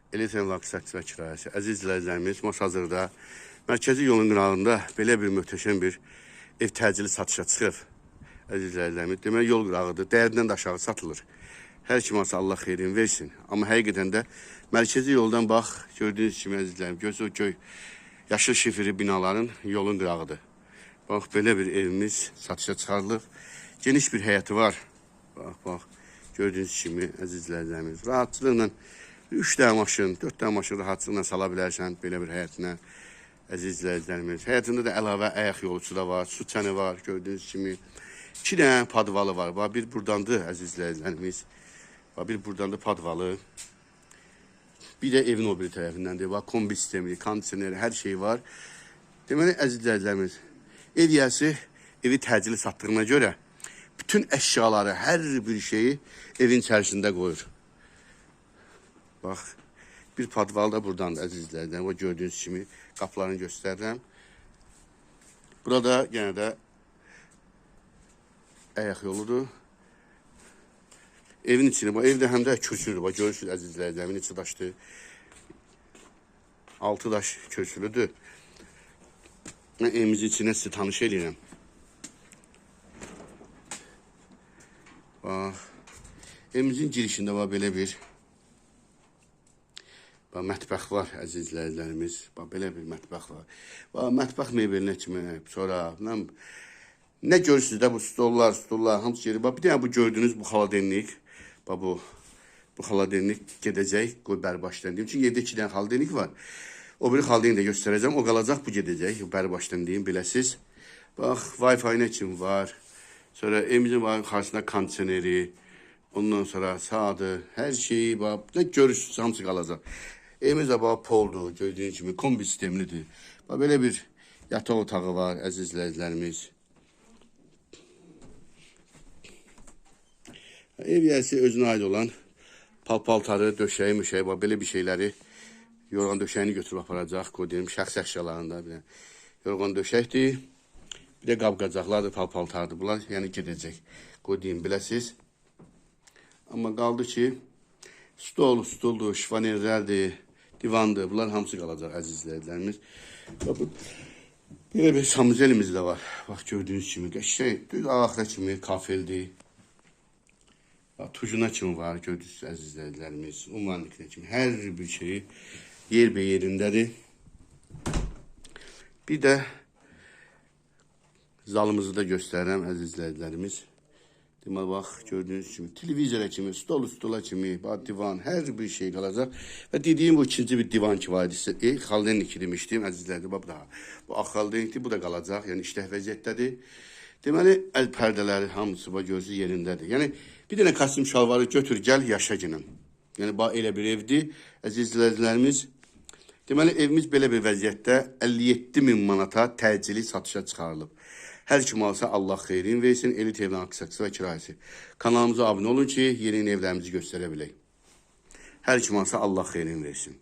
Elit Emlak Satış və Kirayəsi. Əziz izləyicilərimiz, hazırda mərkəzi yolun qırağında belə bir möhtəşəm bir ev təcili satışa çıxıb. Əziz izləyicilərimiz, demək yol qırağıdır, dəyərindən də aşağı satılır. Hər kim olsa Allah xeyrini versin. Amma həqiqətən də mərkəzi yoldan bax, gördüyünüz kimi əzizlərim, göz o göy yaşıl şifiri binaların yolun qırağıdır. Bax, belə bir evimiz satışa çıxarılıb. Geniş bir həyəti var. Bax, gördüyünüz kimi əziz izləyicilərimiz, rahatçılıqla 3 dənə maşın, 4 dənə maşın rahatçılıqla sala bilərsən belə bir həyətinə. Əziz izləyicilərimiz, həyətində da əlavə ayaq yolusu da var, su çəni var, gördüyünüz kimi. 2 dənə padvalı var. Bax, bir buradandır əziz izləyicilərimiz. Bax, bir buradandır padvalı. Bir də evin o bir tərəfindəndir. Bax, kombi sistemi, kondisioneri, hər şey var. Deməli, əziz izləyicilərimiz, ev yiyəsi evi təcili satdığına görə bütün əşyaları, hər bir şeyi evin içərisində qoyur. Bax, bir padval da buradan da əziz izləyicilərim. O gördüyünüz kimi qapılarını göstərirəm. Burada yenə də ayaq yoludur. Evin içini, bu evdə həm də kürsüdür. Bax, görürsünüz əziz izləyicilərim, içi daşdır. 6 daş kürsülüdür. Mən evimizin içinə sizi tanış edirəm. Bax, evimizin girişində var belə bir mətbəx var, əziz izləyicilərimiz. Bax, belə bir mətbəx var. Bax, mətbəx mebelinə kimi, sonra nə görürsünüz də bu stollar, hamısı gedir. Bax, bir dənə bu gördüyünüz bu xaladenlik. Bax, bu xaladenlik gedəcək, qoy bərbaşdan deyim. Çünki yerdə 2 dənə xaladenlik var. O biri xaladenlik də göstərəcəm. O qalacaq, bu gedəcək, bərbaşdan deyim, biləsiz. Bax, Wi-Fi nə kimi var. Sonra evimizin var, karşısında kondisioneri. Ondan sonra sağdır, hər şeyi, bax, nə görürsünüz, hamısı qalacaq. Evimiz də bax, poldur, gördüyünüz kimi, kombi sistemlidir. Bax, belə bir yataq otağı var, əziz izləyicilərimiz. Ev yiyəsi özünə aid olan paltarı, döşəyi, müşəyi, bax, belə bir şeyləri, yorğan döşəyini götürüb aparacaq, qoyduğum şəxs əşyalarında. Yorğan döşəkdir, bir də qab-qacaqlardır, paltardır, bunlar yəni gedəcək, qoyduğum, biləsiz. Amma qaldı ki, stoldur, şifanerlərdir, divandır, bunlar hamısı qalacaq əziz izləyicilərimiz. Belə bir samuzelimiz də var. Bax, gördüyünüz kimi, qəşəng, düz ağaxra kimi, kafeldir. Bax, tujuna kimi var, gördüyünüz əziz izləyicilərimiz, umanlıqına kimi, hər bir şey yerindədir. Bir də zalımızı da göstərirəm əziz izləyicilərimiz. Deməli, bax, gördüyünüz kimi, televizora kimi, stola kimi, divan, hər bir şey qalacaq. Və dediyim bu ikinci bir divan ki var idi. Xaldenlik demişdim, əzizlərdir, bax, daha. Bu ağ xaldenlikdir, bu da qalacaq, yəni işlək vəziyyətdədir. Deməli, əl pərdələri hamısı, bax, gözü yerindədir. Yəni, bir dənə kostyum şalvarı götür, gəl, yaşa günüm. Yəni, bax, elə bir evdir, əziz izləyicilərimiz. Deməli, evimiz belə bir vəziyyətdə 57.000 manata təcili satışa çıxarılıb. Hər kim alsa Allah xeyrin versin, Elit Emlak Satış və Kirayəsi. Kanalımıza abunə olun ki, yeni evlərimizi göstərə bilək. Hər kim alsa Allah xeyrin versin.